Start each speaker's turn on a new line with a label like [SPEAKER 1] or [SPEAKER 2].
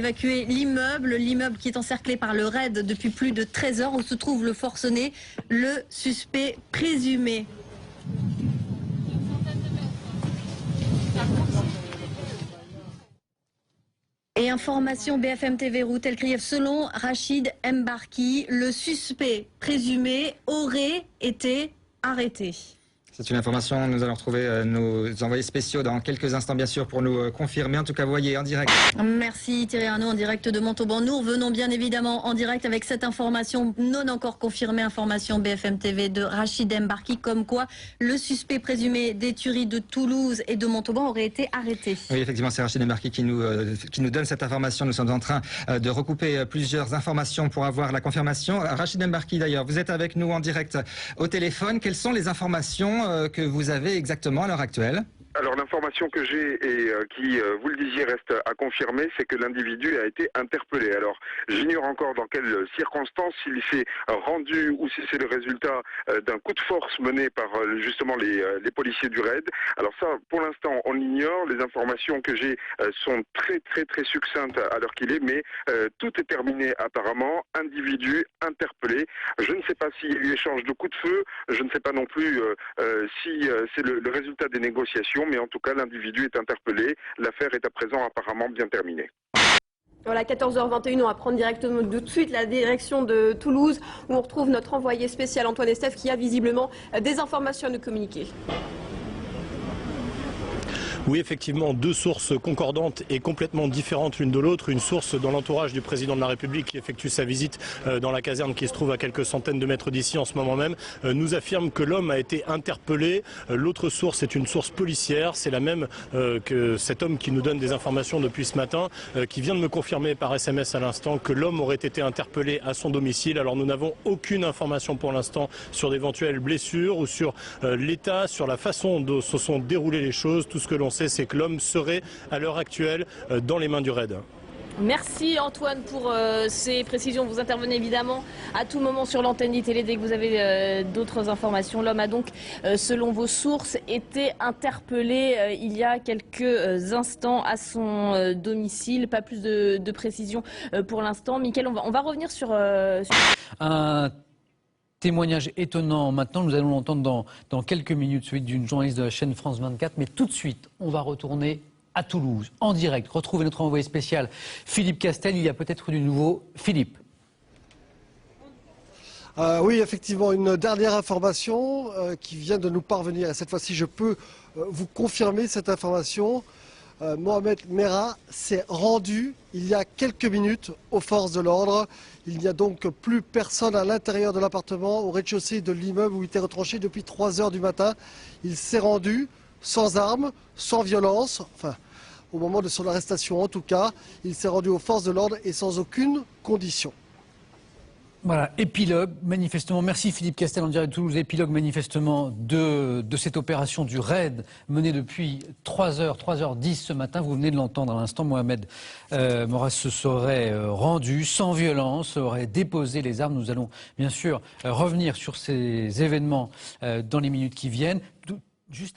[SPEAKER 1] évacuer l'immeuble qui est encerclé par le raid depuis plus de 13 heures où se trouve le forcené, le suspect présumé. Et information BFM TV Route El Krief, selon Rachid Mbarki, le suspect présumé aurait été arrêté.
[SPEAKER 2] C'est une information, nous allons retrouver nos envoyés spéciaux dans quelques instants bien sûr pour nous confirmer. En tout cas, vous voyez en direct.
[SPEAKER 1] Merci Thierry Arnaud en direct de Montauban. Nous revenons bien évidemment en direct avec cette information non encore confirmée, information BFM TV de Rachid Mbarki, comme quoi le suspect présumé des tueries de Toulouse et de Montauban aurait été arrêté.
[SPEAKER 2] Oui, effectivement, c'est Rachid Mbarki qui nous donne cette information. Nous sommes en train de recouper plusieurs informations pour avoir la confirmation. Rachid Mbarki d'ailleurs, vous êtes avec nous en direct au téléphone. Quelles sont les informations que vous avez exactement à l'heure actuelle?
[SPEAKER 3] Alors l'information que j'ai et qui, vous le disiez, reste à confirmer, c'est que l'individu a été interpellé. Alors j'ignore encore dans quelles circonstances, s'il s'est rendu ou si c'est le résultat d'un coup de force mené par justement les policiers du raid. Alors ça, pour l'instant, on l'ignore. Les informations que j'ai sont très succinctes à l'heure qu'il est, mais tout est terminé apparemment. Individu interpellé. Je ne sais pas s'il y a eu échange de coups de feu. Je ne sais pas non plus si c'est le résultat des négociations. Mais en tout cas, l'individu est interpellé. L'affaire est à présent apparemment bien terminée.
[SPEAKER 4] Voilà, 14h21, on va prendre directement tout de suite la direction de Toulouse, où on retrouve notre envoyé spécial Antoine Estève, qui a visiblement des informations à nous communiquer.
[SPEAKER 5] Oui, effectivement, deux sources concordantes et complètement différentes l'une de l'autre. Une source dans l'entourage du président de la République qui effectue sa visite dans la caserne qui se trouve à quelques centaines de mètres d'ici en ce moment même, nous affirme que l'homme a été interpellé. L'autre source est une source policière, c'est la même que cet homme qui nous donne des informations depuis ce matin, qui vient de me confirmer par SMS à l'instant que l'homme aurait été interpellé à son domicile. Alors nous n'avons aucune information pour l'instant sur d'éventuelles blessures ou sur l'état, sur la façon dont se sont déroulées les choses. Tout ce que l'on sait, c'est que l'homme serait à l'heure actuelle dans les mains du raid.
[SPEAKER 4] Merci Antoine pour ces précisions. Vous intervenez évidemment à tout moment sur l'antenne d'ITélé dès que vous avez d'autres informations. L'homme a donc, selon vos sources, été interpellé il y a quelques instants à son domicile. Pas plus de précisions pour l'instant. Mickaël, on va revenir sur...
[SPEAKER 6] Un témoignage étonnant maintenant, nous allons l'entendre dans quelques minutes, celui d'une journaliste de la chaîne France 24, mais tout de suite, on va retourner à Toulouse, en direct, retrouver notre envoyé spécial Philippe Castel. Il y a peut-être du nouveau. Philippe.
[SPEAKER 7] Oui, effectivement, une dernière information qui vient de nous parvenir, et cette fois-ci je peux vous confirmer cette information. Mohamed Merah s'est rendu il y a quelques minutes aux forces de l'ordre. Il n'y a donc plus personne à l'intérieur de l'appartement, au rez-de-chaussée de l'immeuble où il était retranché depuis 3 heures du matin. Il s'est rendu sans armes, sans violence, enfin au moment de son arrestation en tout cas. Il s'est rendu aux forces de l'ordre et sans aucune condition.
[SPEAKER 6] Voilà, épilogue manifestement, merci Philippe Castel en direct de Toulouse, épilogue manifestement de cette opération du raid menée depuis 3h10 ce matin. Vous venez de l'entendre à l'instant, Mohamed Merah se serait rendu sans violence, aurait déposé les armes. Nous allons bien sûr revenir sur ces événements dans les minutes qui viennent. Juste